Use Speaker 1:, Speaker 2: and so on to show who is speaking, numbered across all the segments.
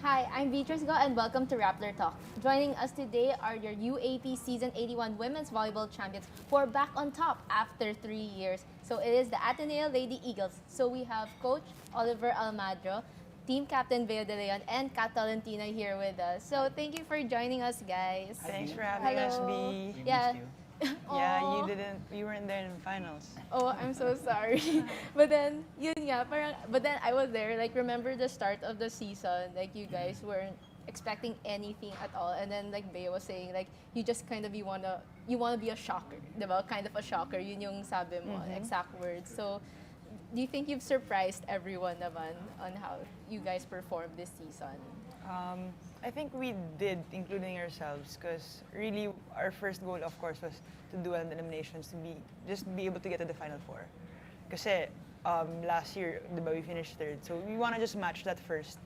Speaker 1: Hi, I'm Beatrice Go and welcome to Rappler Talk. Joining us today are your UAAP Season 81 Women's Volleyball Champions who are back on top after 3 years. So it is the Ateneo Lady Eagles. So we have Coach Oliver Almadro, Team Captain Bea De Leon, and Kat Talentina here with us. So thank you for joining us, guys.
Speaker 2: Thanks for having us,
Speaker 1: Hello.
Speaker 2: B.
Speaker 3: We
Speaker 1: Yeah.
Speaker 3: missed you.
Speaker 2: Yeah,
Speaker 1: Aw.
Speaker 2: you weren't there in the finals.
Speaker 1: Oh, I'm so sorry. But then, yun nga, parang, but then I was there, like, remember the start of the season, like, you guys weren't expecting anything at all. And then, like, Bea was saying, like, you just kind of, you wanna be a shocker, diba? Kind of a shocker, yun yung sabi mo, exact words. So, do you think you've surprised everyone naman on how you guys performed this season?
Speaker 2: I think we did, including ourselves, because really our first goal, of course, was to do an eliminations, to be able to get to the Final Four. Kasi last year, diba, we finished third, so we want to just match that first.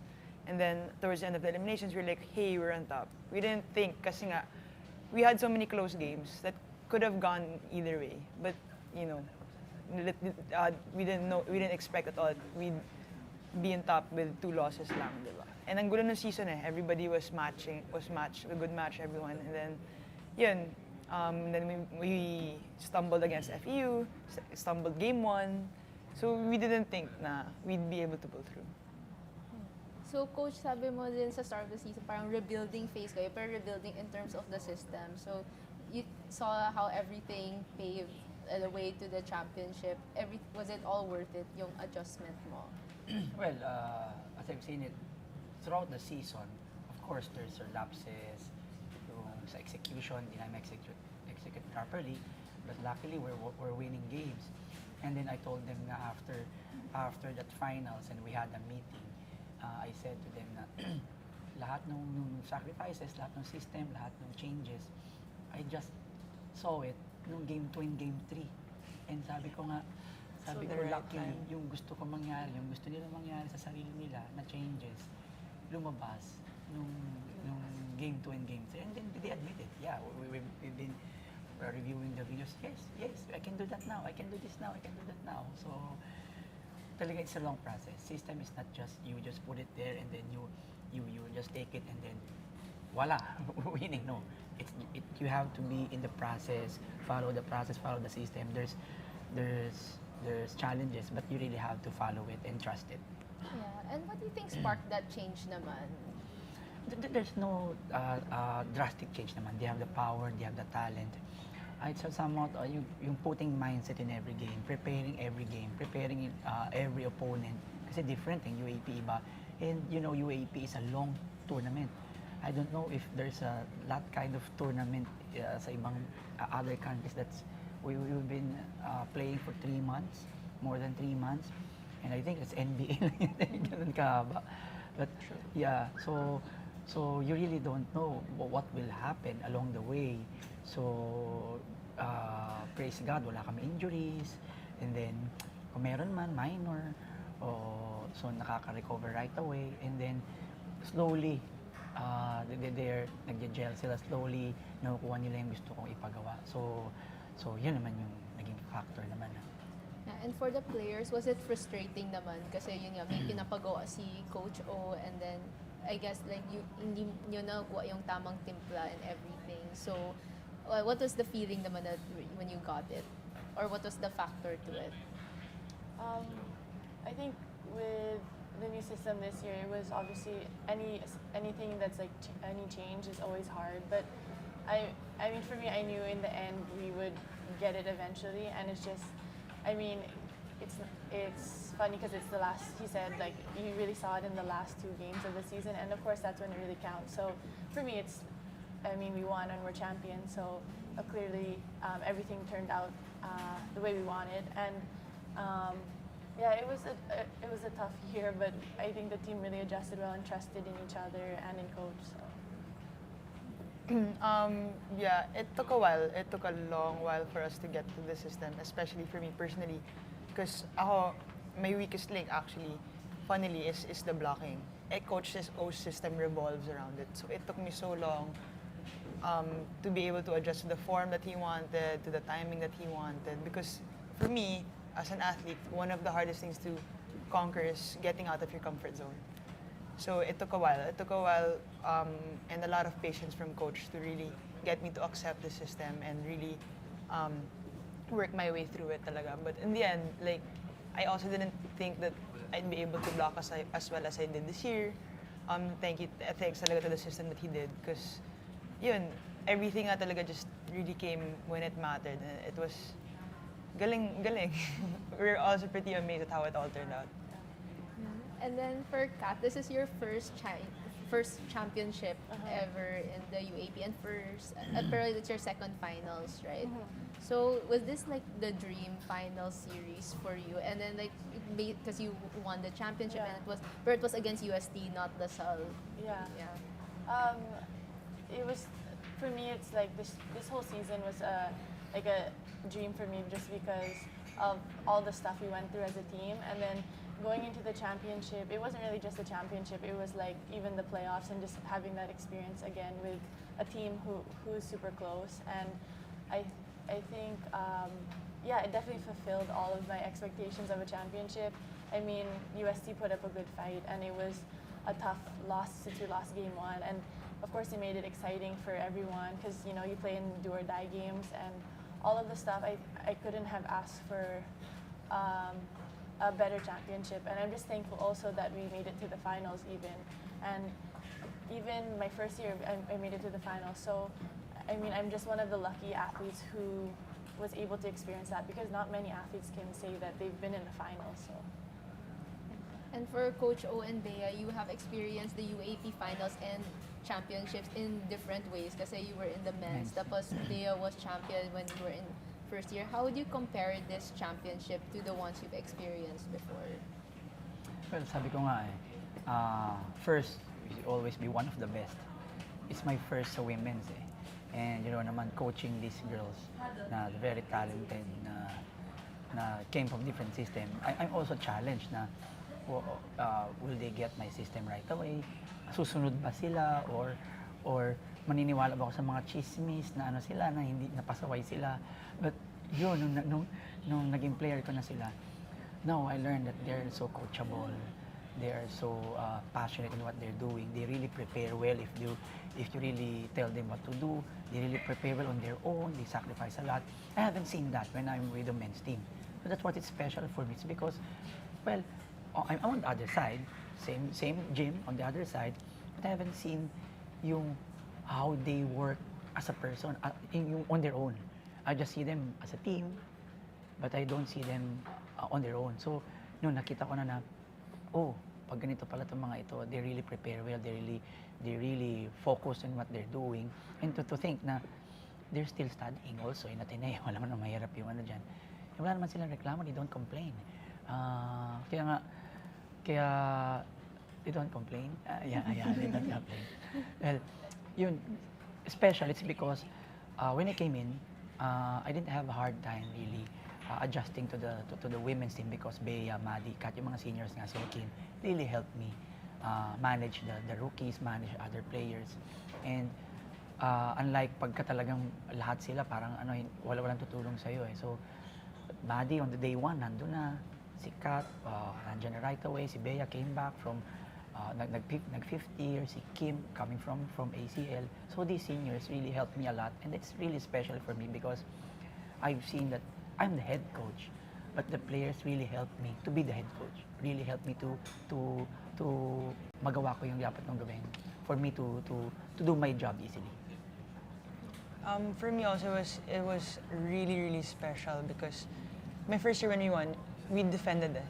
Speaker 2: And then towards the end of the eliminations, we're like, hey, we're on top. We didn't think, kasi nga, we had so many close games that could have gone either way. But, you know, we didn't expect at all we'd be on top with 2 losses lang, diba? And ang gulo ng season everybody was a good match, everyone. And then, yun, then we stumbled against FEU, stumbled game 1. So we didn't think na we'd be able to pull through.
Speaker 1: So, Coach, sabi mo din sa start of the season, parang rebuilding phase kayo, pero rebuilding in terms of the system. So, you saw how everything paved the way to the championship. Was it all worth it, yung adjustment mo?
Speaker 3: Well, as I've seen it throughout the season, of course, there's lapses, yung sa execution, hindi namin execute properly, but luckily we're winning games. And then I told them na after that finals and we had a meeting, I said to them na lahat ng sacrifices, lahat ng system, lahat ng changes, I just saw it nung game 2 and game 3. And sabi ko luckily, yung gusto ko mangyari, yung gusto nila mangyari sa sarili nila na changes, lumabas nung game 2 and game 3. And then they admit it. Yeah, we've been reviewing the videos. Yes, I can do that now. I can do this now. I can do that now. So, talaga it's a long process. System is not just, you just put it there and then you just take it and then voila, winning. No, you have to be in the process, follow the process, follow the system. There's challenges, but you really have to follow it and trust it.
Speaker 1: Yeah, and what do you think sparked that change naman?
Speaker 3: There's no drastic change naman. They have the power, they have the talent. It's somewhat yung putting mindset in every game, preparing every game, preparing every opponent. Kasi different yung UAAP iba. And you know, UAAP is a long tournament. I don't know if there's that kind of tournament sa ibang other countries that's we've been playing for 3 months, more than 3 months. And I think it's NBA lang yun, ganun kahaba. But yeah, so you really don't know what will happen along the way. So praise God, wala kami injuries. And then kung meron man, minor. So nakaka-recover right away. And then slowly, they're nag-gel sila slowly, nakukuha nila yung gusto kong ipagawa. So yun naman yung naging factor naman.
Speaker 1: Yeah, and for the players, was it frustrating naman? Kasi yun nga, may pinapagawa si Coach O and then I guess like hindi nyo nakuha yung tamang timpla and everything. So what was the feeling naman when you got it? Or what was the factor to it?
Speaker 4: I think with the new system this year, it was obviously anything that's like any change is always hard. But I mean, for me, I knew in the end we would get it eventually, and it's just, I mean, it's funny because it's the last. He said like you really saw it in the last 2 games of the season, and of course that's when it really counts. So for me, I mean, we won and we're champions. So clearly, everything turned out the way we wanted, and yeah, it was a tough year, but I think the team really adjusted well and trusted in each other and in coach. So.
Speaker 2: Yeah, it took a while. It took a long while for us to get to the system, especially for me personally. Because my weakest link actually, funnily, is the blocking. Coach's system revolves around it. So it took me so long to be able to adjust to the form that he wanted, to the timing that he wanted. Because for me, as an athlete, one of the hardest things to conquer is getting out of your comfort zone. So it took a while. It took a while and a lot of patience from coach to really get me to accept the system and really um, work my way through it talaga. But in the end, like, I also didn't think that I'd be able to block as well as I did this year. Thanks talaga to the system that he did because yun, everything nga talaga just really came when it mattered. And it was galing. We're also pretty amazed at how it all turned out.
Speaker 1: And then for Kat, this is your first championship ever in the UAP and apparently it's your second finals, right? So was this like the dream final series for you? And then like because you won the championship and it was against UST, not LaSalle.
Speaker 4: Yeah.
Speaker 1: Yeah.
Speaker 4: It was, for me, it's like this whole season was like a dream for me just because of all the stuff we went through as a team. And then going into the championship, it wasn't really just the championship, it was like even the playoffs and just having that experience again with a team who's super close. And I think, it definitely fulfilled all of my expectations of a championship. I mean, UST put up a good fight and it was a tough loss since we lost game 1. And of course, it made it exciting for everyone because, you know, you play in do or die games and all of the stuff. I couldn't have asked for a better championship. And I'm just thankful also that we made it to the finals even. And even my first year, I made it to the finals. So, I mean, I'm just one of the lucky athletes who was able to experience that because not many athletes can say that they've been in the finals. So.
Speaker 1: And for Coach O and Bea, you have experienced the UAP finals and championships in different ways kasi you were in the men's, tapos Bea was champion when you were in first year. How would you compare this championship to the ones you've experienced before?
Speaker 3: Well, sabi ko nga first, you should always be one of the best. It's my first sa women's And you know naman, coaching these girls na very talented, na came from different system. I'm also challenged na, will they get my system right away? Susunod ba sila? Or maniniwala ba ako sa mga chismis na ano sila, na hindi napasaway sila? But yun, nung naging player ko na sila, now I learned that they're so coachable. They are so passionate in what they're doing. They really prepare well if you really tell them what to do. They really prepare well on their own. They sacrifice a lot. I haven't seen that when I'm with the men's team. So that's what is special for me. It's because, well, I'm on the other side, same gym on the other side, but I haven't seen how they work as a person on their own. I just see them as a team, but I don't see them on their own. So, nakita ko na pag ganito pala itong mga ito, they really prepare well, they really focus on what they're doing. And to think na they're still studying also in Ateneo. Alam mo na mahirap yung dyan. Wala naman silang reklamo, they don't complain. Kaya they don't complain. They don't complain. Well, yun, special, it's because when I came in, I didn't have a hard time really adjusting to the women's team because Bea, Maddie, Kat, yung mga seniors nga, sila Kim, really helped me manage the rookies, manage other players. And unlike pagka talagang lahat sila, parang walang tutulong sa'yo So, Maddie on the day 1, nandun na. Si Kat, nandyan na right away. Si Bea came back from nag-50 years. Si Kim coming from ACL. So these seniors really helped me a lot. And it's really special for me because I've seen that I'm the head coach, but the players really helped me to be the head coach. Really helped me to magawa ko yung dapat kong gawin. For me to do my job easily.
Speaker 2: For me also, it was really, really special because my first year when we won, we defended it.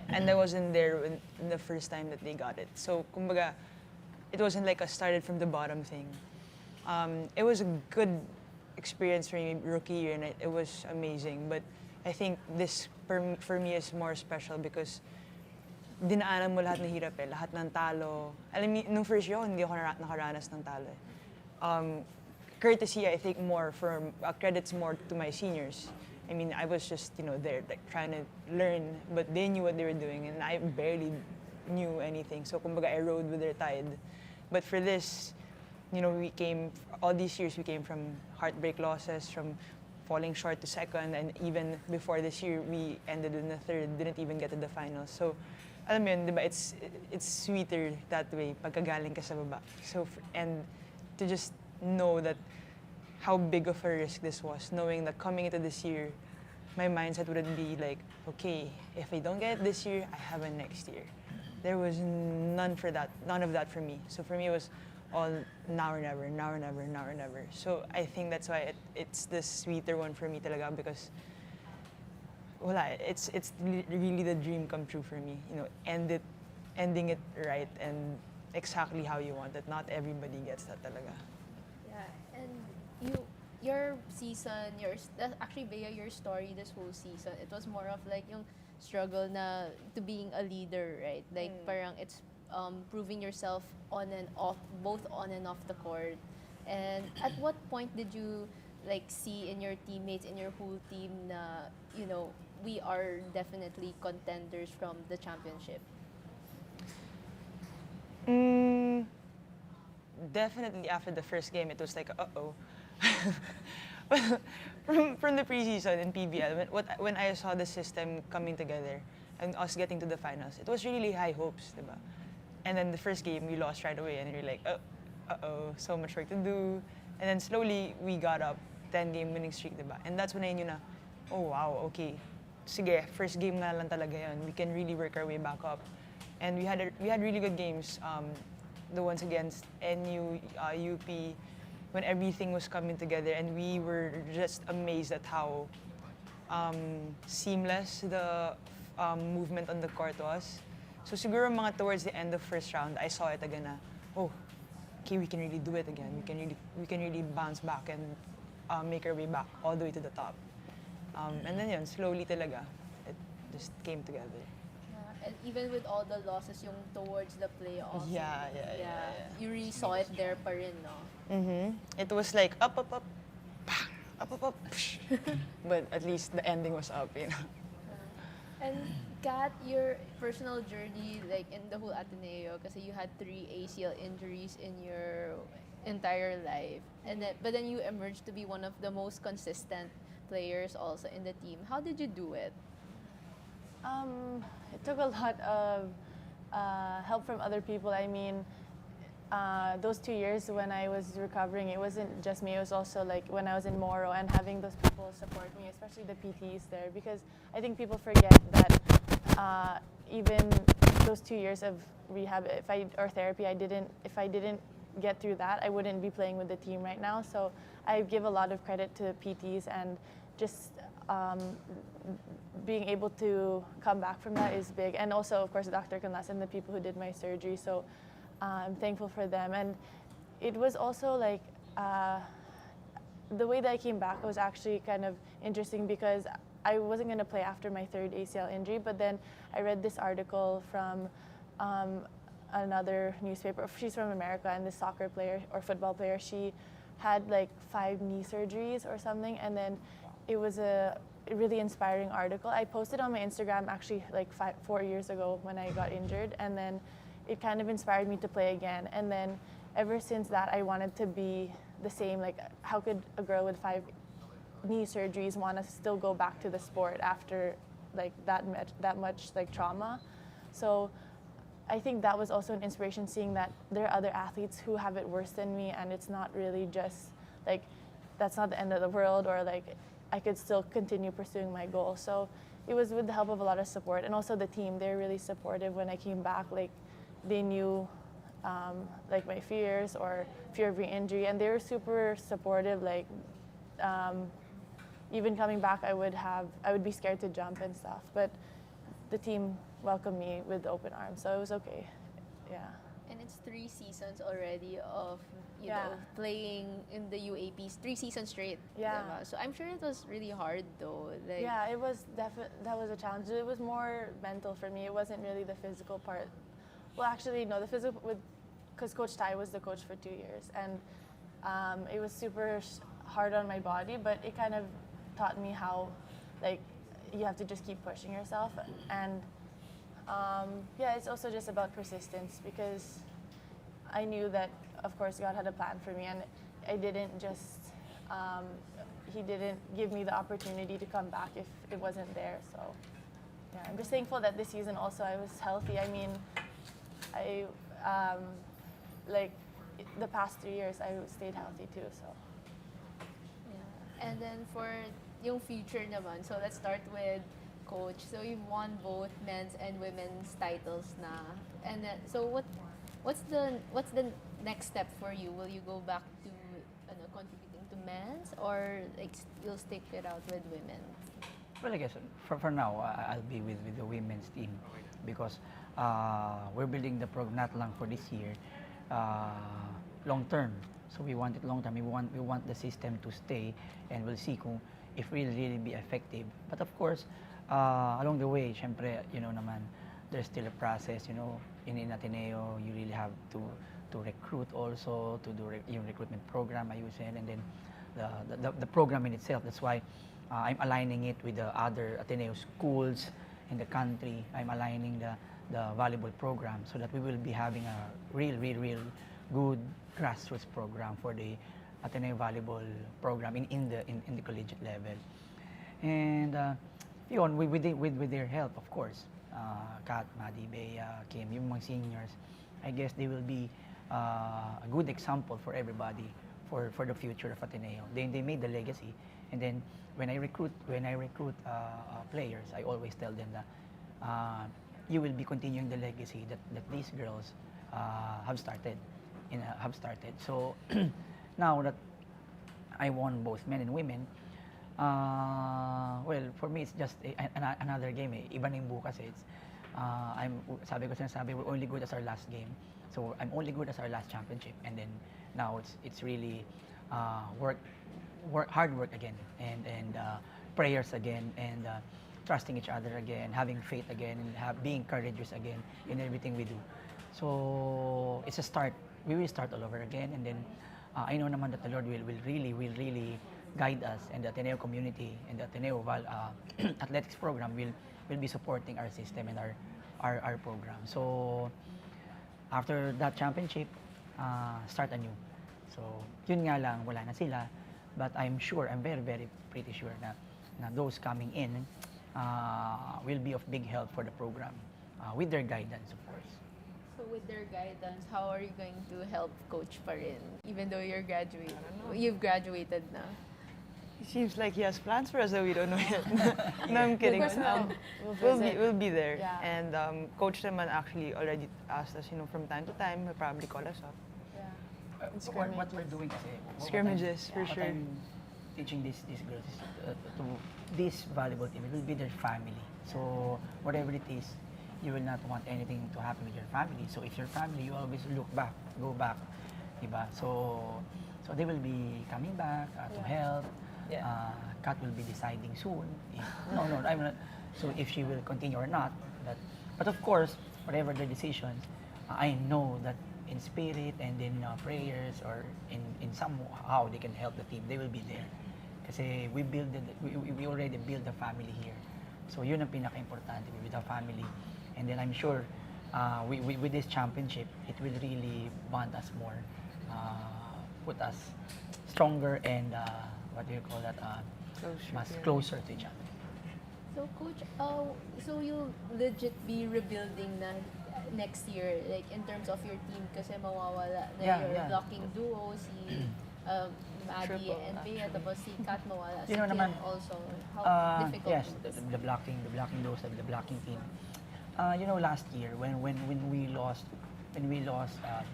Speaker 2: And I wasn't there when the first time that they got it. So, kumbaga, it wasn't like a started from the bottom thing. It was a good experience for me, rookie year, and it was amazing. But I think this, for me, is more special because dinaanan mo lahat ng hirap lahat ng talo. Alam mo, nung first year, hindi ako nakaranas ng talo Courtesy, I think, more from credits more to my seniors. I mean, I was just, there, like, trying to learn, but they knew what they were doing, and I barely knew anything. So, kumbaga, I rode with their tide. But for this, all these years, we came from heartbreak losses, from falling short to second, and even before this year, we ended in the third, didn't even get to the finals. So, alam mo yun, di ba, it's sweeter that way pagkagaling ka sa baba. So, and to just know that how big of a risk this was, knowing that coming into this year, my mindset wouldn't be like, okay, if I don't get it this year, I have it next year. There was none of that for me. So for me, it was all now or never, now or never, now or never. So I think that's why it's the sweeter one for me talaga, because wala, it's really the dream come true for me. You know, ending it right and exactly how you want it. Not everybody gets that talaga.
Speaker 1: Yeah, and your season, actually Bea, your story this whole season, it was more of like yung struggle na to being a leader, right? Like parang it's proving yourself on and off, both on and off the court. And at what point did you like see in your teammates, in your whole team na, you know, we are definitely contenders from the championship?
Speaker 2: Definitely after the first game, it was like, uh-oh. From the preseason in PBL, when I saw the system coming together and us getting to the finals, it was really high hopes, diba? And then the first game, we lost right away, and you're like, uh-oh, so much work to do. And then slowly, we got up, 10-game winning streak, diba? And that's when I knew na, oh wow, okay, sige, first game nga lang talaga yun. We can really work our way back up. And we had really good games. The ones against NU, UP, when everything was coming together, and we were just amazed at how seamless the movement on the court was. So siguro mga towards the end of first round, I saw it again na, oh, okay, we can really do it again. We can really bounce back and make our way back all the way to the top. And then yun, slowly talaga, it just came together.
Speaker 1: And even with all the losses yung towards the playoffs.
Speaker 2: Yeah.
Speaker 1: You really saw it there pa rin, no?
Speaker 2: It was like up, bang, up, psh. But at least the ending was up, you know.
Speaker 1: And Kat, your personal journey, like in the whole Ateneo, kasi you had 3 ACL injuries in your entire life, but then you emerged to be one of the most consistent players also in the team. How did you do it?
Speaker 4: It took a lot of help from other people. I mean, those 2 years when I was recovering, it wasn't just me. It was also like when I was in Moro and having those people support me, especially the PTs there, because I think people forget that even those 2 years of rehab or therapy, if I didn't get through that, I wouldn't be playing with the team right now. So I give a lot of credit to PTs, and just being able to come back from that is big. And also, of course, Dr. Canlas and the people who did my surgery. So I'm thankful for them. And it was also like the way that I came back was actually kind of interesting, because I wasn't going to play after my 3rd ACL injury, but then I read this article from another newspaper. She's from America, and this soccer player or football player, she had like 5 knee surgeries or something, and then it was a really inspiring article. I posted on my Instagram actually like 4 years ago when I got injured, and then it kind of inspired me to play again. And then ever since that, I wanted to be the same. Like, how could a girl with 5 knee surgeries want to still go back to the sport after like that much like trauma? So I think that was also an inspiration, seeing that there are other athletes who have it worse than me, and it's not really just like, that's not the end of the world, or like I could still continue pursuing my goal. So it was with the help of a lot of support, and also the team. They're really supportive when I came back. Like, they knew like my fears or fear of re-injury, and they were super supportive. Like, even coming back, I would be scared to jump and stuff, but the team welcomed me with open arms, so it was okay. Yeah.
Speaker 1: And it's 3 seasons already of you know, playing in the UAPs, 3 seasons straight.
Speaker 4: Yeah.
Speaker 1: Diba? So I'm sure it was really hard though. Like,
Speaker 4: yeah, it was that was a challenge. It was more mental for me. It wasn't really the physical part. Well, actually, no, the physical because Coach Tai was the coach for 2 years, and it was super hard on my body, but it kind of taught me how, like, you have to just keep pushing yourself. And yeah, it's also just about persistence, because I knew that, of course, God had a plan for me, and I didn't just, He didn't give me the opportunity to come back if it wasn't there. So Yeah, I'm just thankful that this season also I was healthy. I mean, I like the past 3 years I stayed healthy too. So
Speaker 1: Yeah. And then for yung future naman, so let's start with Coach. So you've won both men's and women's titles na. And then, so what's the next step for you? Will you go back to contributing to men's, or like you'll stick it out with women?
Speaker 3: Well, I guess for now, I'll be with the women's team because we're building the program not lang for this year, long term. So we want it long term. We want the system to stay, and we'll see kung if it will really be effective. But of course, along the way, syempre, naman, there's still a process. In Ateneo, you really have to recruit also, to do yung recruitment program, ayusin, and then the program in itself. That's why I'm aligning it with the other Ateneo schools in the country. I'm aligning the volleyball program so that we will be having a real good grassroots program for the Ateneo volleyball program in the collegiate level. And yun, with their help, of course, Kat, Maddie, Bea, Kim, yung mga seniors, I guess they will be a good example for everybody for the future of Ateneo. They made the legacy, and then when I recruit players, I always tell them that you will be continuing the legacy that these girls have started. So now that I won both men and women, well, for me it's just another game. Iba na yung bukas. Sabi we're only good as our last game. So I'm only good as our last championship, and then now it's really hard work again, and prayers again, and trusting each other again, having faith again, and being courageous again in everything we do. So it's a start. We will start all over again, and then I know naman that the Lord will really guide us, and the Ateneo community and the Ateneo athletics program will be supporting our system and our program. So after that championship, start anew. So yun nga lang, wala na sila, but I'm very pretty sure na those coming in will be of big help for the program with their guidance, of course.
Speaker 1: So with their guidance, how are you going to help Coach pa rin, even though you've graduated na?
Speaker 2: It seems like he has plans for us that we don't know yet. No, I'm kidding.
Speaker 4: Of course,
Speaker 2: We'll be there.
Speaker 4: Yeah.
Speaker 2: And Coach naman actually already asked us, from time to time, he'll probably call us up.
Speaker 4: Yeah.
Speaker 3: What we're doing kasi,
Speaker 2: Scrimmages, for
Speaker 3: what
Speaker 2: sure.
Speaker 3: I'm teaching these girls is to this volleyball team, it will be their family. So whatever it is, you will not want anything to happen with your family. So if your family, you always go back, diba? So they will be coming back to help.
Speaker 2: Yeah.
Speaker 3: Kat will be deciding soon. No, I'm not. So if she will continue or not, but of course, whatever their decisions, I know that in spirit and in prayers or in somehow they can help the team. They will be there. Kasi we already built a family here. So yun ang pinaka-importante, with the family. And then I'm sure with this championship, it will really bond us more, put us stronger and what do you call that? Closer to each other.
Speaker 1: So Coach, so you'll legit be rebuilding na next year, like in terms of your team, kasi mawawala na your blocking duo, si Maddie
Speaker 2: Triple,
Speaker 1: and Bea, tapos si Kat mawala, si
Speaker 3: You know
Speaker 1: Kim
Speaker 3: naman,
Speaker 1: also. How difficult
Speaker 3: yes,
Speaker 1: is this?
Speaker 3: the blocking those, the blocking team. Last year when we lost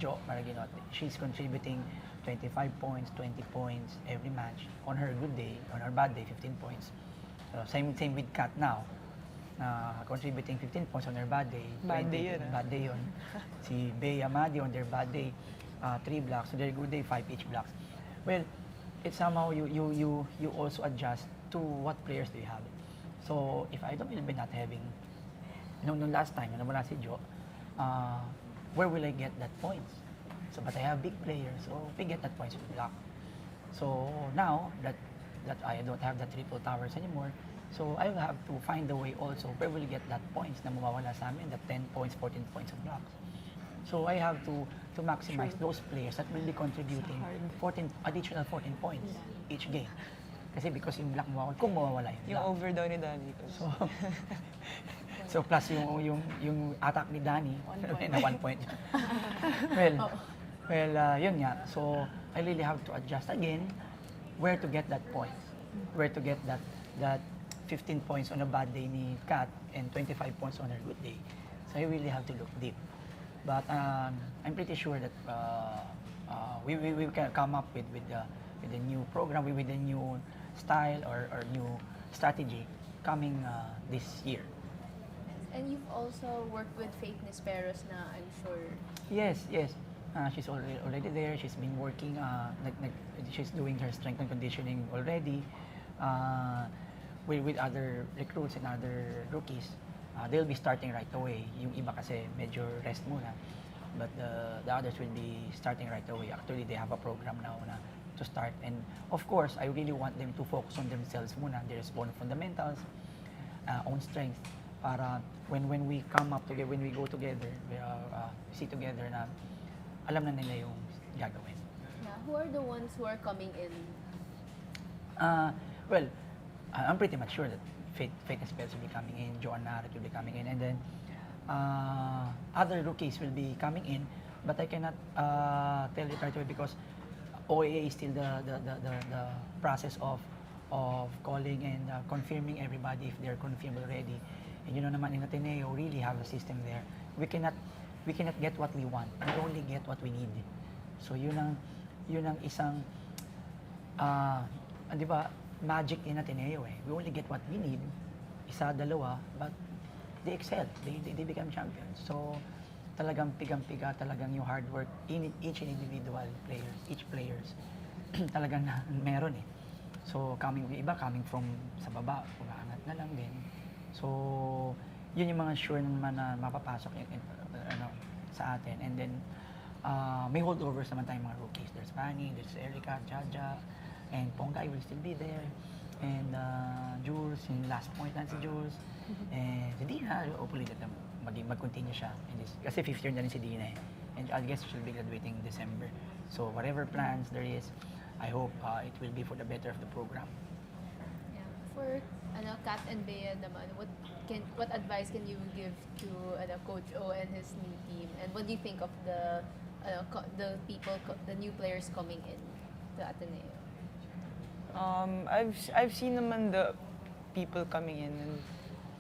Speaker 3: Jo Maraginote, she's contributing 25 points, 20 points every match. On her good day, on her bad day, 15 points. Same with Kat now. Contributing 15 points on her bad day.
Speaker 2: Bad day yun,
Speaker 3: Bad day yun. Si Bea, Maddie on their bad day, 3 blocks. On their good day, 5 each blocks. Well, it's somehow you also adjust to what players do you have. So if I don't will be not having, nung last time, nung wala si Jo, where will I get that points? So, but I have big players, so we get that points with block. So now that I don't have the triple towers anymore, so I will have to find a way also where we'll get that points na mawawala sa amin, the 10 points, 14 points of blocks. So I have to maximize those players that will be contributing additional 14 points each game. Kasi because yung block mawawala, kung mawawala yung block.
Speaker 2: Yung overdown ni Danny.
Speaker 3: So, So plus yung attack ni Danny
Speaker 4: 1 point.
Speaker 3: na 1 point. Yun nga. So I really have to adjust again where to get that point. Where to get that 15 points on a bad day ni Kat and 25 points on her good day. So I really have to look deep. But I'm pretty sure that we can come up with a new program, with a new style or new strategy coming this year.
Speaker 1: And you've also worked with Faith Nisperos na, I'm sure.
Speaker 3: Yes. She's already there. She's been working. She's doing her strength and conditioning already with other recruits and other rookies. They'll be starting right away. Yung iba kasi medyo rest muna. But the others will be starting right away. Actually, they have a program now to start. And of course, I really want them to focus on themselves muna. There's own fundamentals, own strength. Para when we come up together, when we go together, we sit together na alam na nila yung gagawin.
Speaker 1: Yeah. Who are the ones who are coming in?
Speaker 3: I'm pretty much sure that Faith Spells will be coming in, Joanna Narat will be coming in, and then other rookies will be coming in, but I cannot tell it right away because OAA is still the process of calling and confirming everybody if they're confirmed already. And you know naman in Ateneo, really have a system there. We cannot get what we want. We only get what we need. So yun ang isang di ba, magic in Ateneo eh. We only get what we need, isa, dalawa, but they excel. They become champions. So talagang pigang-piga, talagang yung hard work in each individual players, each players, talagang meron eh. So iba coming from sa baba, umaangat na lang din. So yun yung mga sure naman na mapapasok sa atin. And then may holdovers naman tayong mga rookies. There's Fanny, there's Erica, Jaja, and Pongay will still be there. And Jules, yung last point na si Jules. And si Dina, hopefully that mag-continue siya. Kasi 5th year na rin si Dina eh. And I guess she'll be graduating in December. So whatever plans there is, I hope it will be for the better of the program.
Speaker 1: Yeah. For Kat and Bea naman, what advice can you give to Coach O and his new team? And what do you think of the new players coming in to Ateneo?
Speaker 2: I've seen naman the people coming in and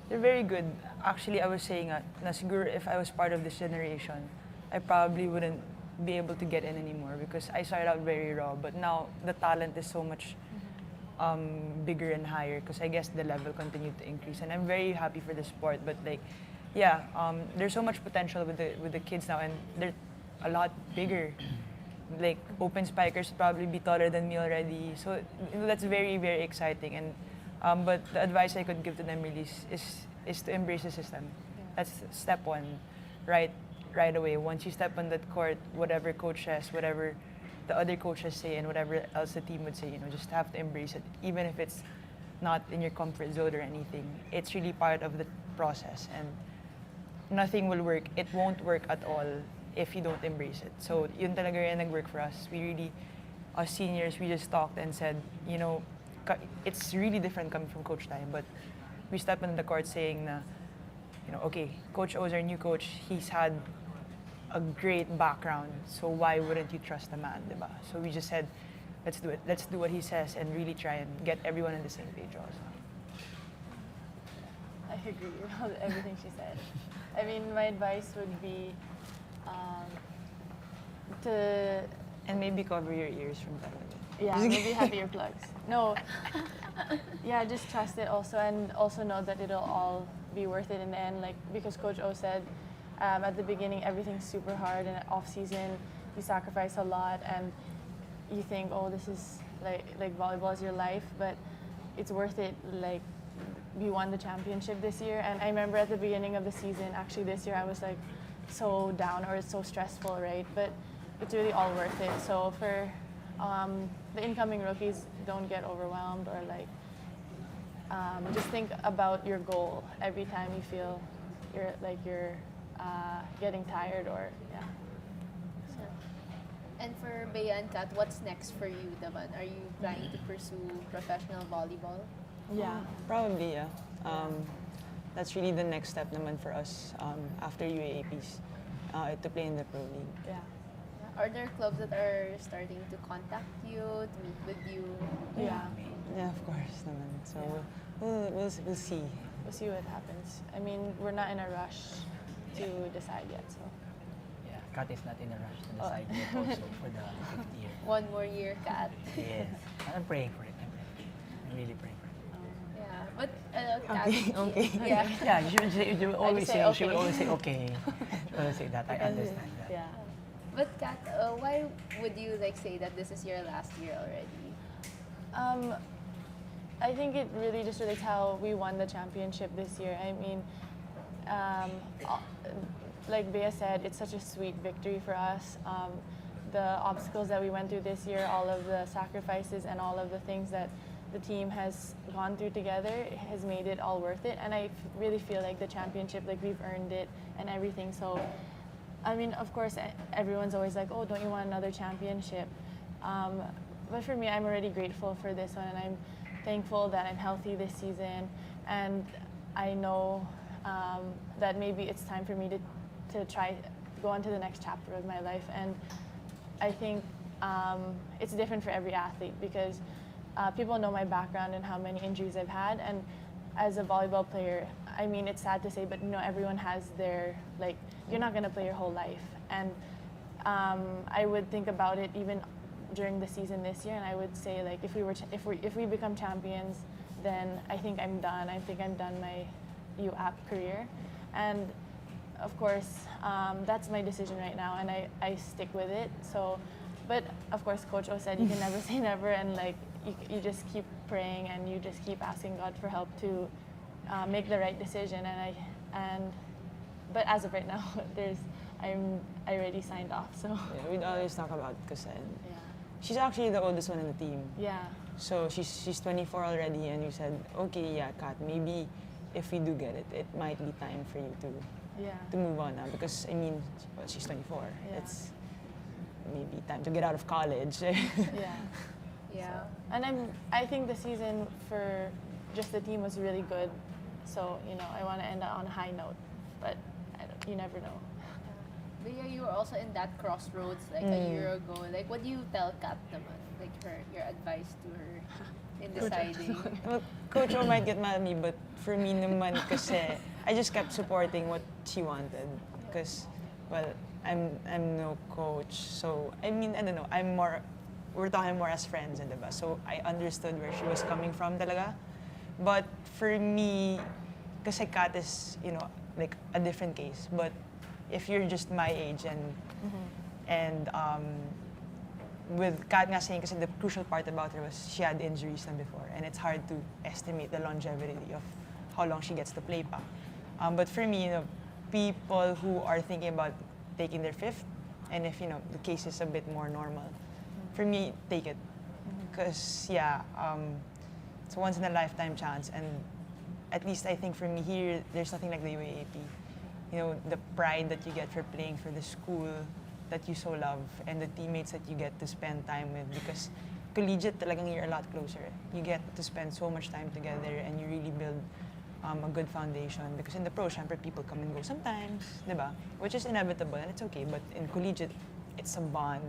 Speaker 2: they're very good. Actually, I was saying na siguro if I was part of this generation, I probably wouldn't be able to get in anymore because I started out very raw. But now the talent is so much bigger and higher because I guess the level continued to increase and I'm very happy for the sport. But there's so much potential with the kids now and they're a lot bigger. Like open spikers probably be taller than me already. So that's very, very exciting. And but the advice I could give to them really is to embrace the system.
Speaker 4: Yeah.
Speaker 2: That's step one, right away. Once you step on that court, whatever coach says, whatever the other coaches say, and whatever else the team would say, just have to embrace it. Even if it's not in your comfort zone or anything, it's really part of the process. And nothing will work. It won't work at all if you don't embrace it. So yun talaga rin nag-work for us. We really, as seniors, we just talked and said, it's really different coming from Coach Time, but we stepped on the court saying na, okay, Coach O's our new coach. He's had a great background, so why wouldn't you trust the man, diba? So we just said, let's do it. Let's do what he says and really try and get everyone on the same page also.
Speaker 4: I agree with everything she said. I mean, my advice would be to...
Speaker 2: And maybe cover your ears from that.
Speaker 4: Yeah, maybe have earplugs. No. Yeah, just trust it also and also know that it'll all be worth it in the end. Like, because Coach O said, at the beginning, everything's super hard and off season, you sacrifice a lot and you think, oh, this is like volleyball is your life, but it's worth it. Like, we won the championship this year, and I remember at the beginning of the season, actually this year, I was like so down or it's so stressful, right? But it's really all worth it. So for the incoming rookies, don't get overwhelmed or just think about your goal every time you feel you're getting tired or yeah. So.
Speaker 1: And for Bea and Kat, what's next for you naman? Are you planning to pursue professional volleyball?
Speaker 4: Yeah.
Speaker 2: Probably, yeah. that's really the next step naman for us after UAAPs to play in the Pro League.
Speaker 4: Yeah.
Speaker 1: Are there clubs that are starting to contact you, to meet with you?
Speaker 4: Yeah.
Speaker 2: Yeah, of course naman. So
Speaker 4: Yeah.
Speaker 2: we'll see.
Speaker 4: We'll see what happens. I mean, we're not in a rush to decide yet, so.
Speaker 3: Yeah, Kat is not in a rush to decide yet also for the 5th year.
Speaker 1: One more year, Kat.
Speaker 3: Yes. I'm praying for it. I'm really praying for it.
Speaker 1: Yeah, but Kat,
Speaker 2: Okay.
Speaker 1: yeah.
Speaker 3: Yeah, you will always
Speaker 4: say
Speaker 3: say, she will
Speaker 4: okay.
Speaker 3: always say okay. She will always say that. I understand that.
Speaker 4: Yeah.
Speaker 1: But Kat, why would you like say that this is your last year already?
Speaker 4: I think it really just relates how we won the championship this year. I mean, like Bea said, it's such a sweet victory for us. The obstacles that we went through this year, all of the sacrifices and all of the things that the team has gone through together has made it all worth it. And I really feel like the championship, like we've earned it and everything. So, I mean, of course, everyone's always like, oh, don't you want another championship? But for me, I'm already grateful for this one, and I'm thankful that I'm healthy this season. And I know that maybe it's time for me to try go on to the next chapter of my life. And I think it's different for every athlete because people know my background and how many injuries I've had. And as a volleyball player, I mean, it's sad to say, but you know, everyone has their, like, you're not going to play your whole life. And I would think about it even during the season this year, and I would say, like, if we become champions, then I think I'm done. I think I'm done my UAAP career. And of course, that's my decision right now, and I stick with it. So, but of course, Coach O said you can never say never, and like you just keep praying and you just keep asking God for help to make the right decision. But as of right now, I already signed off. So
Speaker 2: Yeah, we'd always talk about Kusen.
Speaker 4: yeah,
Speaker 2: She's actually the oldest one in the team.
Speaker 4: yeah,
Speaker 2: So she's 24 already, and you said, okay, yeah, Kat, maybe if we do get it, it might be time for you
Speaker 4: yeah.
Speaker 2: to move on now. Because I mean, well, she's 24.
Speaker 4: Yeah.
Speaker 2: It's maybe time to get out of college.
Speaker 4: Yeah.
Speaker 1: Yeah.
Speaker 4: And I think the season for just the team was really good. So, you know, I want to end on a high note, but you never know.
Speaker 1: But yeah, you were also in that crossroads like a year ago. Like, what do you tell Kat naman? Like your advice to her in deciding?
Speaker 2: Well, Coach O might get mad at me, but for me naman kasi I just kept supporting what she wanted. Because, well, I'm no coach. So, I mean, I don't know, we're talking more as friends, diba? So, I understood where she was coming from talaga. But for me, kasi Kat is, you know, like a different case. But if you're just my age and with Kat nga saying, kasi the crucial part about her was she had injuries na before, and it's hard to estimate the longevity of how long she gets to play pa. But for me, you know, people who are thinking about taking their 5th, and if, you know, the case is a bit more normal, for me, take it. Because, yeah, it's a once-in-a-lifetime chance, and at least I think for me here, there's nothing like the UAAP. You know, the pride that you get for playing for the school that you so love, and the teammates that you get to spend time with, because collegiate talagang you're a lot closer. You get to spend so much time together, and you really build a good foundation. Because in the pro, syempre, people come and go sometimes, diba? Which is inevitable, and it's okay. But in collegiate, it's a bond,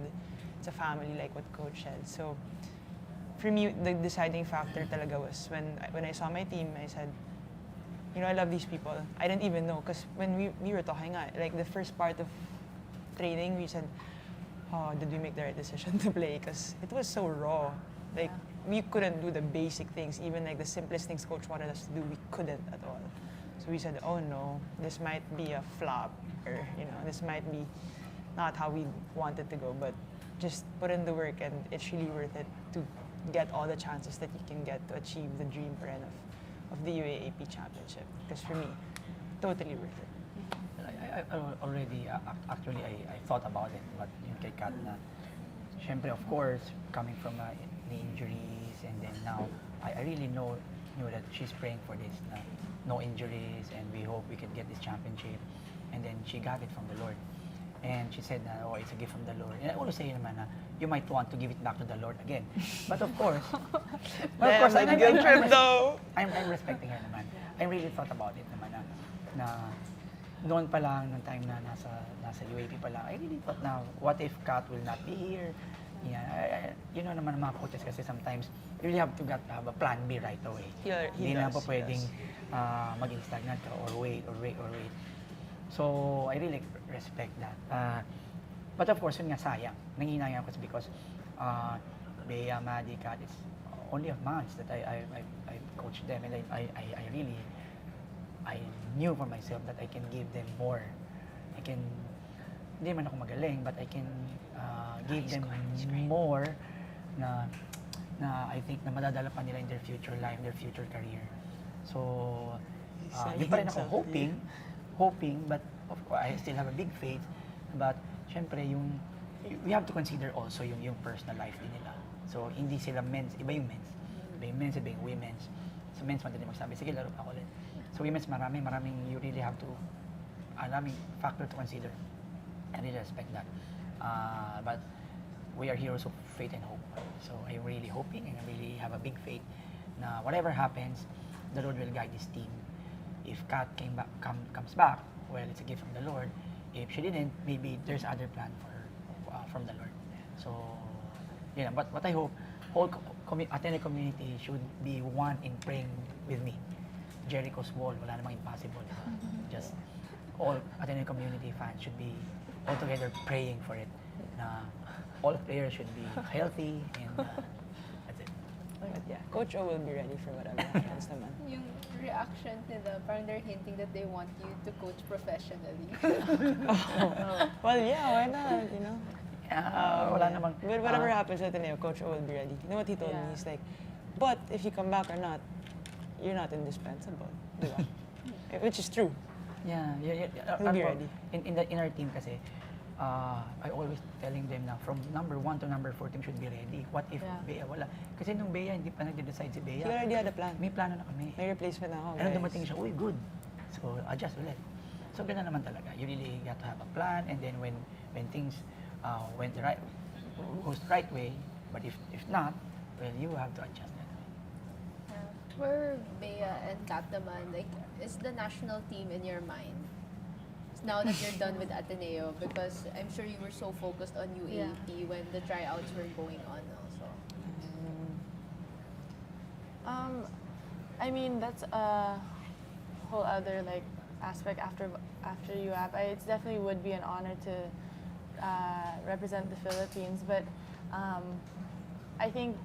Speaker 2: it's a family, like what Coach said. So for me, the deciding factor talaga was when I saw my team, I said, you know, I love these people. I didn't even know, because when we were talking, like the first part of training, we said, oh, did we make the right decision to play? Because it was so raw. Like, we couldn't do the basic things, even like the simplest things Coach wanted us to do, we couldn't at all. So we said, oh no, this might be a flop, or, you know, this might be not how we wanted to go, but just put in the work, and it's really worth it to get all the chances that you can get to achieve the dream brand of the UAAP championship. Because for me, totally worth it.
Speaker 3: I already, actually, I thought about it, but yung kay Kat na, syempre, of course, coming from the injuries, and then now, I really knew that she's praying for this, na no injuries, and we hope we can get this championship. And then she got it from the Lord. And she said, oh, it's a gift from the Lord. And I always say naman na, you might want to give it back to the Lord again. But of course,
Speaker 2: I'm respecting her naman.
Speaker 3: I really thought about it naman na, na noon pa lang, nung time na nasa UAP pa lang, I really thought na, what if Kat will not be here? Yeah, you know naman mga coaches kasi sometimes, you really have to have a plan B right away.
Speaker 2: He
Speaker 3: Hindi na po
Speaker 2: does, he
Speaker 3: pwedeng
Speaker 2: does.
Speaker 3: maging stagnant ka or wait. So, I really respect that. But of course, yun nga sayang. Nanginayang ko because Bea, Maddie, Kat, it's only a months that I coached them, and I really knew for myself that I can give them more. Hindi man ako magaling, but I can give them more na I think na madadala pa nila in their future life, their future career. So, di pa rin ako hoping, but of course, I still have a big faith. But, syempre, we have to consider also yung personal life din nila. So, hindi sila men's, iba yung men's. Iba yung men's, iba yung women's. So, men's, madali magsabi, sige, laro pa ako ulit. So, women's, maraming, you really have to, maraming factor to consider. I really respect that. But, we are heroes of faith and hope. So, I'm really hoping and I really have a big faith na whatever happens, the Lord will guide this team. If Kat comes back, well, it's a gift from the Lord. If she didn't, maybe there's other plan for her from the Lord. So, yeah. But what I hope, whole Ateneo community should be one in praying with me. Jericho's wall, wala namang impossible. Just all Ateneo community fans should be all together praying for it. Na all players should be healthy and that's it.
Speaker 2: But yeah, Coach O will be ready for whatever happens naman.
Speaker 1: Yung reaction nila, parang they're hinting that they want you to coach professionally.
Speaker 2: Well, yeah, why not, you know?
Speaker 3: Wala namang...
Speaker 2: But whatever happens at Ateneo, Coach O will be ready. You know what he told me? He's like, but if you come back or not, you're not indispensable. Diba? Which is true.
Speaker 3: Yeah.
Speaker 2: He'll be ready.
Speaker 3: In our team kasi, I always telling them na from number 1 to number 14 should be ready. What if Bea wala? Kasi nung Bea, hindi pa nag-decide si Bea.
Speaker 2: He already had a plan.
Speaker 3: May plano na kami.
Speaker 2: May replacement na ako,
Speaker 3: And
Speaker 2: guys.
Speaker 3: dumating siya, uy, good. So, adjust ulit. So, ganun naman talaga. You really got to have a plan, and then when things went goes the right way, but if not, well, you have to adjust that way.
Speaker 1: For Bea and Kat naman, like, is the national team in your mind? Now that you're done with Ateneo, because I'm sure you were so focused on UAAP when the tryouts were going on also.
Speaker 4: I mean, that's a whole other like aspect after UAAP. It definitely would be an honor to represent the Philippines, but I think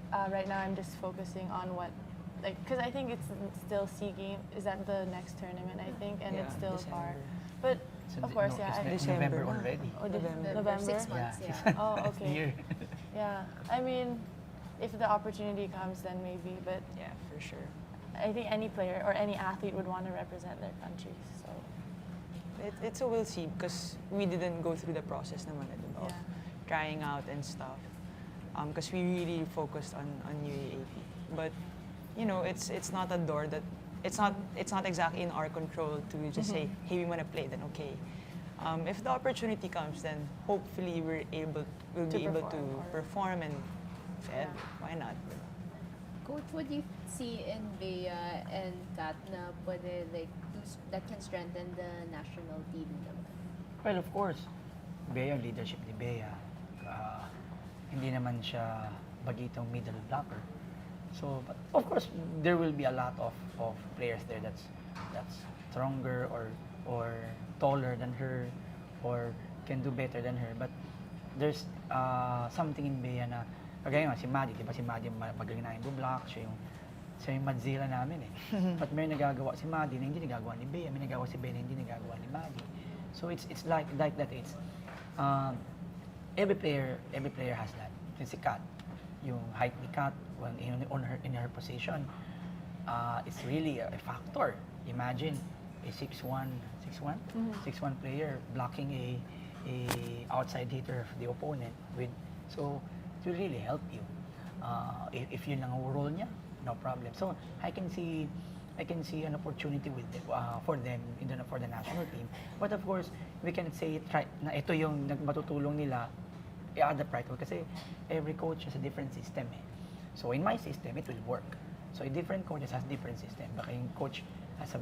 Speaker 4: right now I'm just focusing on what, like, because I think it's still SEA Games. Is that the next tournament? I think, and it's still far. But
Speaker 3: So,
Speaker 4: of course,
Speaker 3: it's
Speaker 4: yeah.
Speaker 3: November already.
Speaker 4: Oh,
Speaker 2: November.
Speaker 4: November.
Speaker 1: 6 months,
Speaker 3: Yeah.
Speaker 1: yeah.
Speaker 4: Oh,
Speaker 3: Next
Speaker 4: okay.
Speaker 3: year.
Speaker 4: Yeah, I mean, if the opportunity comes, then maybe. But
Speaker 2: Yeah, for sure.
Speaker 4: I think any player or any athlete would want to represent their country. So
Speaker 2: It's a we'll see because we didn't go through the process naman of
Speaker 4: Yeah.
Speaker 2: trying out and stuff. Because we really focused on UAAP. But you know, it's not a door that it's not exactly in our control to just say, hey, we want to play. Then okay. If the opportunity comes, then hopefully we'll be able to perform and
Speaker 4: Yeah.
Speaker 2: why not?
Speaker 1: Coach, what do you see in Bea and Kat na pwede, like, that can strengthen the national team naman?
Speaker 3: Well, of course, Bea, yung leadership ni Bea, hindi naman siya bagitong middle blocker. So, but of course, there will be a lot of players there that's stronger or taller than her or can do better than her. But there's something in Bea na, kagaya nga, si Maddie, di ba si Maddie magaling na yung block, siya yung Madzilla namin eh. But may nagagawa si Maddie na hindi nagagawa ni Bea, may nagagawa si Bea na hindi nagagawa ni Maddie. So it's like that. It's every player has that. Si Kat, yung height ni Kat when in her position, it's really a factor. Imagine a 6'1" player blocking a outside hitter of the opponent so it will really help you. If yun lang ang role niya, no problem. So I can see an opportunity with them, for them for the national team. But of course, we cannot say na ito yung matutulong nila i-add right kasi every coach has a different system eh. So in my system, it will work. So different coaches has different system. Baka yung coach has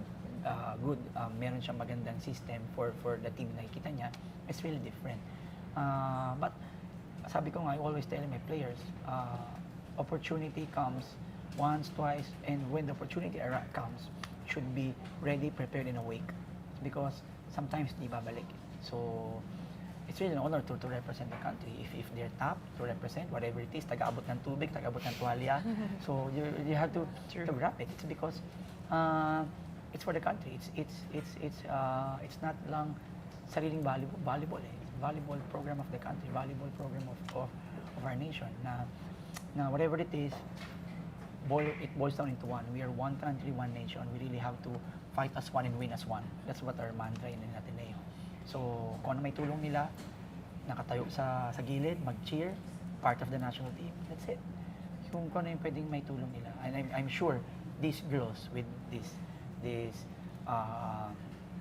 Speaker 3: good, meron siyang magandang system for the team na nakikita niya, it's really different. But sabi ko nga, I always tell my players, opportunity comes once, twice, and when the opportunity comes, should be ready, prepared, and awake. Because sometimes di babalik. So, it's really an honor to represent the country. If they're top, to represent whatever it is, taga-abot ng tubig, taga-abot ng tuwalya. So, you have to grab it. It's because it's for the country. It's not lang sariling volleyball. Volleyball program of the country, volleyball program of our nation. Na whatever it is, it boils down into one. We are one country, one nation. We really have to fight as one and win as one. That's what our mantra in Ateneo. So, kung ano may tulong nila, nakatayo sa gilid, mag-cheer, part of the national team, that's it. Kung ano yung pwedeng may tulong nila. And I'm sure these girls with this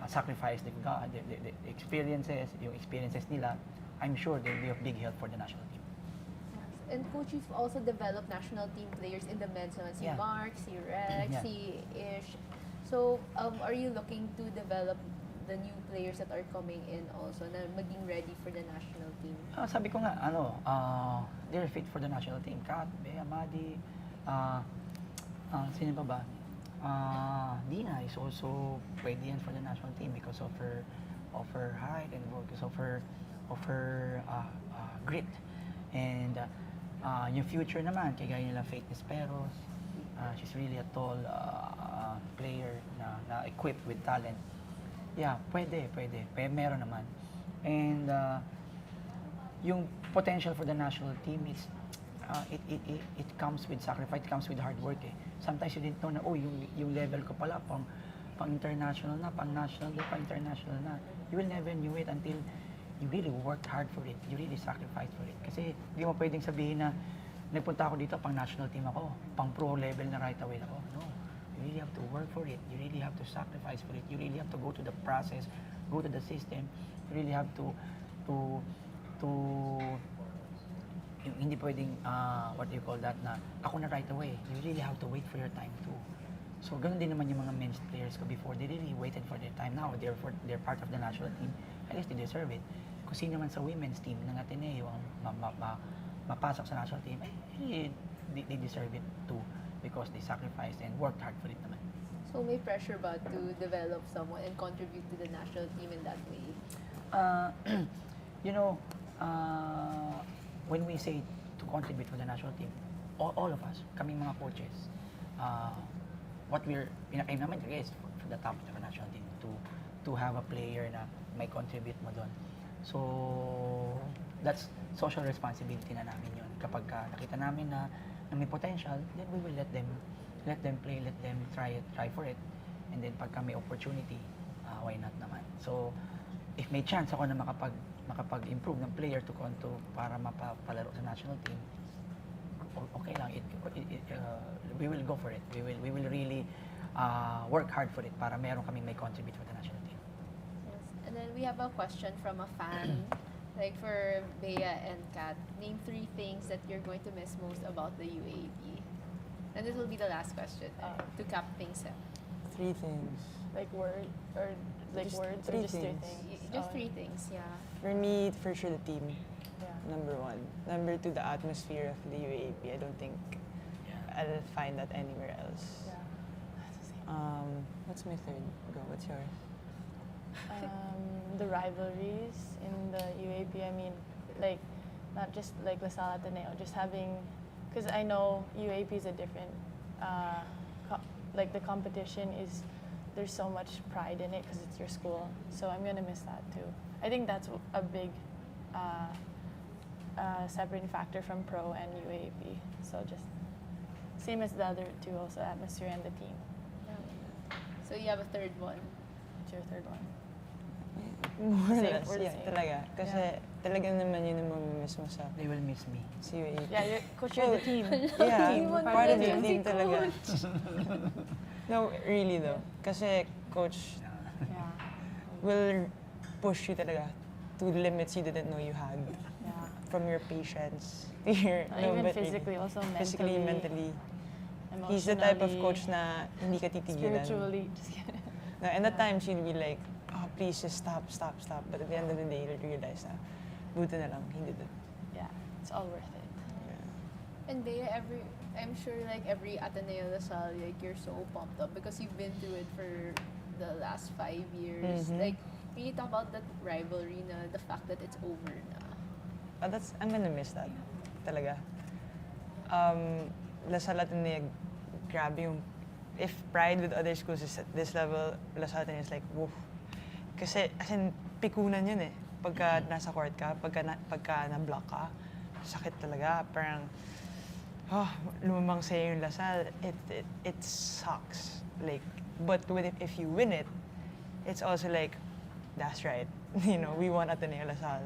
Speaker 3: sacrifice they've got, the experiences, yung experiences nila, I'm sure they'll be of big help for the national team.
Speaker 1: And coach, you've also developed national team players in the men's naman. Si
Speaker 3: Yeah.
Speaker 1: Mark, si Rex,
Speaker 3: Yeah.
Speaker 1: si Ish. So, are you looking to develop the new players that are coming in also na maging ready for the national team?
Speaker 3: Sabi ko nga, they're fit for the national team. Kat, Bea, Madi, sino pa ba? Dina is also pwede yan for the national team because of her height and because of her grit. And yung future naman, kagaya nila Faith Nesperos, she's really a tall player na equipped with talent. Yeah, pwede. Meron naman. And yung potential for the national team is it comes with sacrifice, it comes with hard work. Sometimes you didn't know na yung level ko pala pang international na, pang national na, pang international na. You will never knew it until you really worked hard for it. You really sacrificed for it. Kasi di mo pwedeng sabihin na nagpunta ako dito pang national team ako, pang pro level na right away ako. No. You really have to work for it. You really have to sacrifice for it. You really have to go to the process, go to the system. You really have to hindi pwedeng, what do you call that, na ako na right away. You really have to wait for your time too. So, ganun din naman yung mga men's players ko before. They really waited for their time. Now, they're part of the national team. At least they deserve it. Kung sino man sa women's team ng Ateneo ang mapasok sa national team, they deserve it too because they sacrificed and worked hard for it naman.
Speaker 1: So, may pressure ba to develop someone and contribute to the national team in that way?
Speaker 3: When we say to contribute for the national team, all of us, kaming mga coaches, what we're pinaka-aim naman is for the top of the national team to have a player na may contribute mo doon. So, that's social responsibility na namin yun. Kapag nakita namin na may potential, then we will let them play, let them try for it. And then pagka may opportunity, why not naman. So, if may chance ako na makapag-improve ng player para mapapalaro sa national team, okay lang. We will go for it. We will really work hard for it para meron kaming may contribute for the national team.
Speaker 1: Yes. And then we have a question from a fan. Like for Bea and Kat, name 3 things that you're going to miss most about the UAAP. And this will be the last question to cap things up.
Speaker 2: 3 things.
Speaker 4: Like words or
Speaker 2: Just
Speaker 4: words or
Speaker 2: 3
Speaker 4: just 3
Speaker 2: things.
Speaker 4: things?
Speaker 1: Just
Speaker 4: Oh,
Speaker 1: 3 things, yeah.
Speaker 2: For me, for sure the team.
Speaker 4: Yeah.
Speaker 2: Number 1. Number 2, the atmosphere of the UAAP. I don't think I'll find that anywhere else.
Speaker 4: Yeah.
Speaker 2: What's my third? Go. What's yours?
Speaker 4: The rivalries in the UAP, I mean, like, not just like LaSalle Ateneo, just having, because I know UAP is a different, like the competition is, there's so much pride in it because it's your school. So I'm going to miss that too. I think that's a big separating factor from pro and UAP. So just same as the other two, also atmosphere and the team.
Speaker 1: So you have a third one.
Speaker 4: What's your third one?
Speaker 2: More or
Speaker 4: Same,
Speaker 2: less,
Speaker 4: we're the
Speaker 2: yeah,
Speaker 4: same.
Speaker 2: talaga. Kasi talaga naman yun ang mamimiss mo sa
Speaker 3: They will miss me.
Speaker 2: UAAP.
Speaker 4: Yeah, coach, you're the team.
Speaker 2: Yeah,
Speaker 1: Team one
Speaker 2: part of the
Speaker 1: person.
Speaker 2: team talaga. No, really though. Kasi coach
Speaker 4: Yeah.
Speaker 2: will push you talaga to limits you didn't know you had.
Speaker 4: Yeah.
Speaker 2: From your patience to your
Speaker 4: Even
Speaker 2: but really,
Speaker 4: physically, also
Speaker 2: physically,
Speaker 4: mentally,
Speaker 2: mentally. He's the type of
Speaker 4: emotionally,
Speaker 2: coach na hindi ka titigilan.
Speaker 4: spiritually. Just kidding.
Speaker 2: And at times, she'd be like, oh, please just stop. But at the end of the day, you'll realize na, buti na lang, hindi din.
Speaker 4: Yeah, it's all worth it.
Speaker 1: And Bea, I'm sure like every Ateneo Lasal, like you're so pumped up because you've been through it for the last 5 years.
Speaker 2: Mhm.
Speaker 1: Like, when you talk about that rivalry na, the fact that it's over na.
Speaker 2: I'm gonna miss that. Talaga. Lasal Ateneo, grabe yung, if pride with other schools is at this level, Lasal Ateneo is like, woof. Kasi, as in, pikunan yun eh. Pagka nasa court ka, pagka na-block ka, sakit talaga. Parang, lumamang sa'yo yung Lasal, it sucks. Like, but if you win it, it's also like, that's right. You know, we won Ateneo Lasal.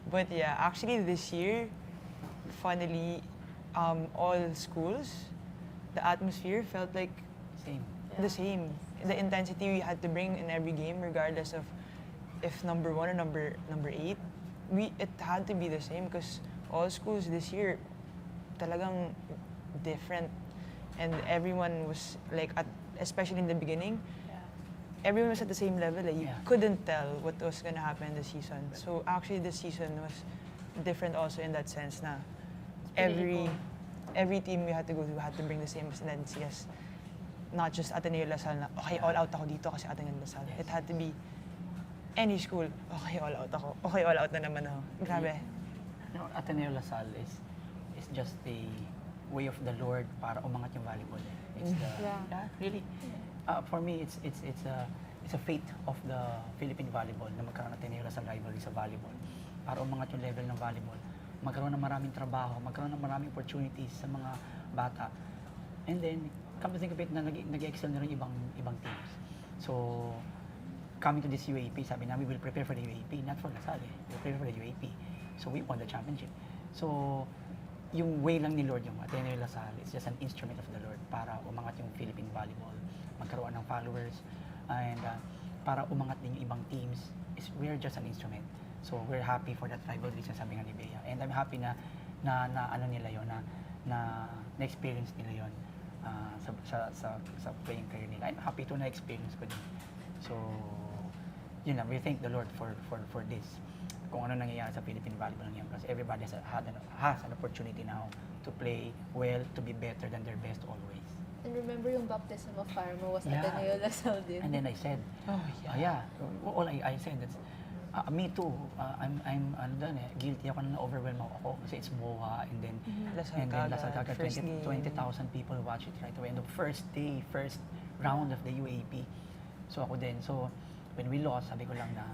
Speaker 2: But yeah, actually this year, funnily, all schools, the atmosphere felt like
Speaker 3: Same.
Speaker 2: the same. The intensity we had to bring in every game, regardless of if number 1 or number 8, it had to be the same because all schools this year talagang different, and everyone was like, especially in the beginning, everyone was at the same level. Like, you
Speaker 3: Yeah.
Speaker 2: couldn't tell what was gonna happen this season. So actually, this season was different also in that sense. Na
Speaker 4: pretty
Speaker 2: every team we had to go to had to bring the same tendency as not just Ateneo Lasal. Na okay, all out ako dito kasi Ateneo Lasal.
Speaker 3: Yes.
Speaker 2: It had to be any school. Okay, all out ako. Okay, all out na naman ako. Grabe.
Speaker 3: You know, Ateneo Lasal is just a way of the Lord para umangat yung volleyball. It's the really. For me, it's a fate of the Philippine volleyball na magkaroon ng Ateneo Lasal rivalry sa volleyball para umangat yung level ng volleyball. Magkaroon ng maraming trabaho, magkaroon ng maraming opportunities sa mga bata. And then, come to think of it, na nag-excel na rin ibang teams. So, coming to this UAAP, sabi namin, we will prepare for the UAAP, not for Lasal eh. We'll prepare for the UAAP. So, we won the championship. So, yung way lang ni Lord, yung Ateneo Lasal, it's just an instrument of the Lord para umangat yung Philippine volleyball, magkaroon ng followers, and para umangat din yung ibang teams, we're just an instrument. So we're happy for that rivalry sa sabi nga ni Bea. And I'm happy na ano nila yon, na experience nila yon sa playing career nila. I'm happy to na-experience ko din. So, yun na, we thank the Lord for this. Kung ano nangyayari sa Philippine volleyball ngayon. Because everybody has an opportunity now to play well, to be better than their best always.
Speaker 1: And remember yung baptism of fire mo was
Speaker 3: Yeah.
Speaker 1: Ateneo Lasal din.
Speaker 3: And then I said, all I said, that's, me too, I'm ano dun eh, guilty ako na overwhelm ako kasi it's BOA, and then Lasal Kaga,
Speaker 2: first
Speaker 3: 20,000 people watch it right away. And the first round of the UAAP. So ako din, so when we lost, sabi ko lang na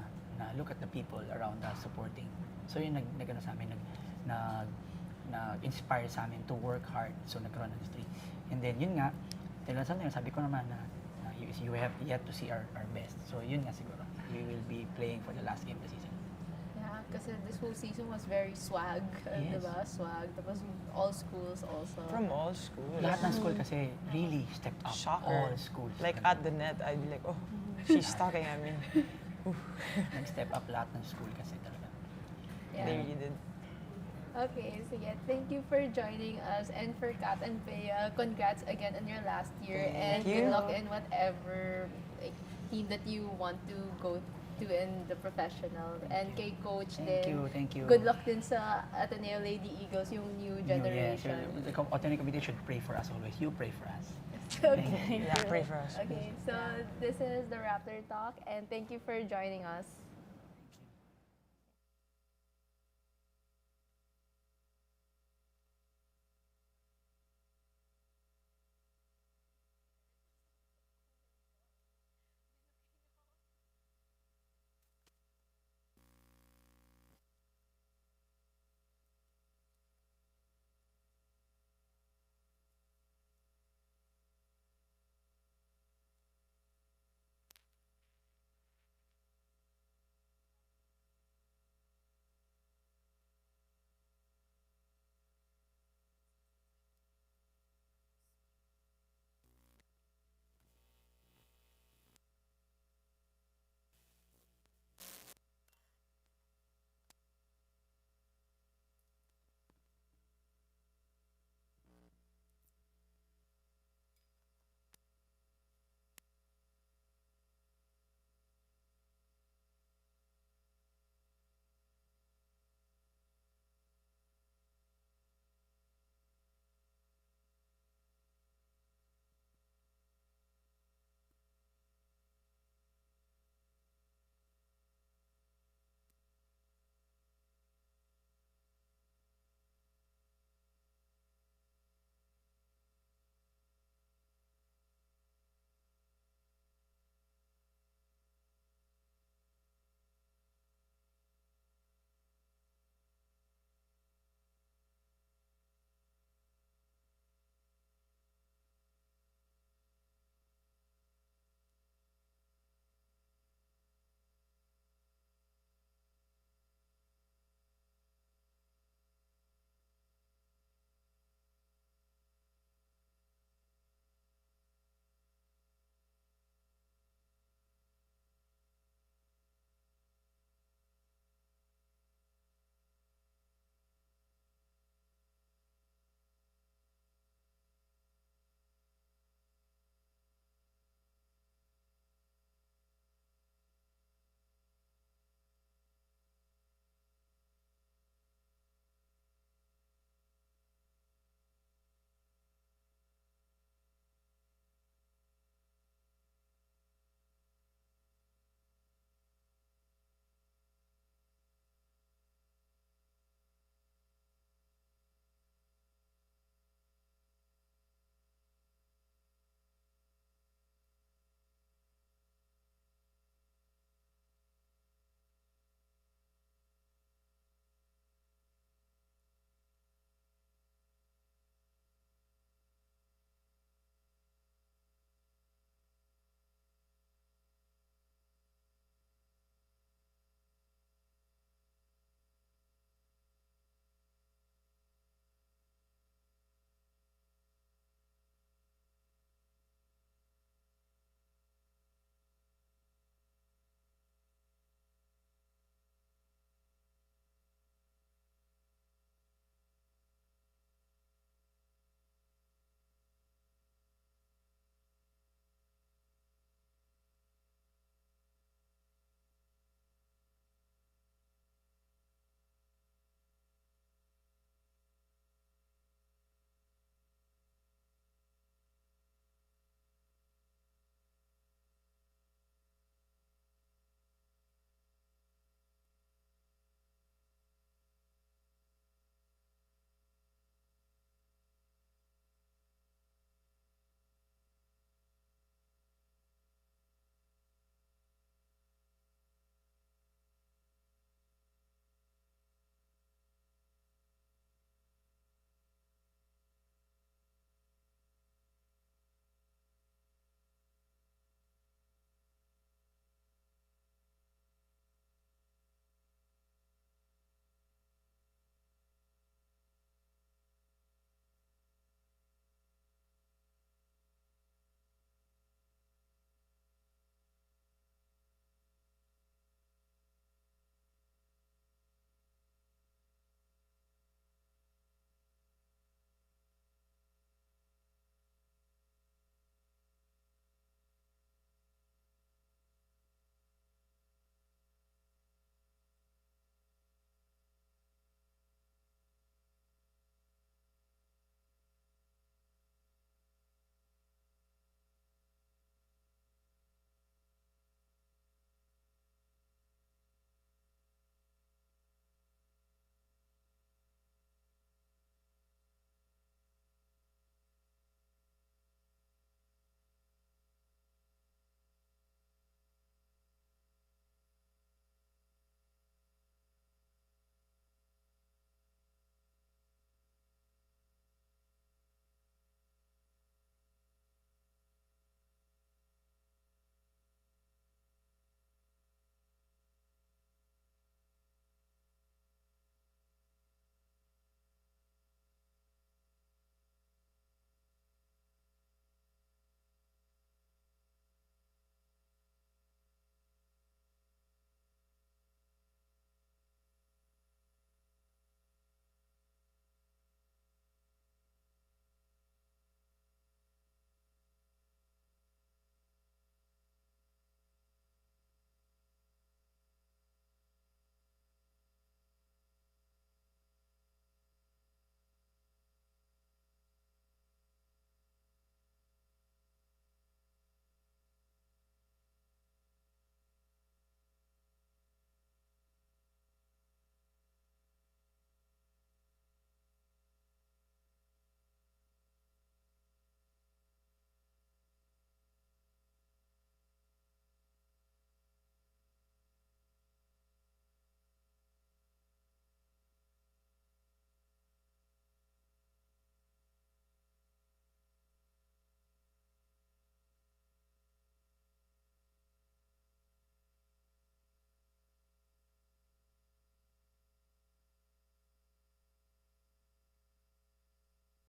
Speaker 3: look at the people around us supporting. So yun nag-ano sa amin, nag-inspire sa amin to work hard. So nagkaroon ng streak. And then yun nga, sabi ko naman na you have yet to see our best. So yun nga siguro, we will be playing for the last game of the season.
Speaker 1: Yeah, kasi this whole season was very swag,
Speaker 3: Yes.
Speaker 1: diba? Swag. Tapos all schools also.
Speaker 2: From all schools.
Speaker 3: Lahat ng school kasi really stepped up.
Speaker 2: Shocker.
Speaker 3: All schools.
Speaker 2: Like at the net, I'd be like, oh, she's talking at me.
Speaker 3: Nag-step up lahat ng school kasi talaga.
Speaker 1: Yeah.
Speaker 2: They really did.
Speaker 1: Okay, so yeah, thank you for joining us, and for Kat and Bea, congrats again on your last year, and
Speaker 2: Thank
Speaker 1: good
Speaker 2: you.
Speaker 1: luck in whatever like, team that you want to go to in the professional. And kay Coach
Speaker 3: Thank
Speaker 1: din,
Speaker 3: you.
Speaker 1: good luck din sa Ateneo Lady Eagles, yung new generation.
Speaker 3: The Ateneo committee should pray for us always. You pray for us.
Speaker 1: Okay.
Speaker 2: Yeah, pray for us.
Speaker 1: Okay, so this is the Rappler Talk, and thank you for joining us.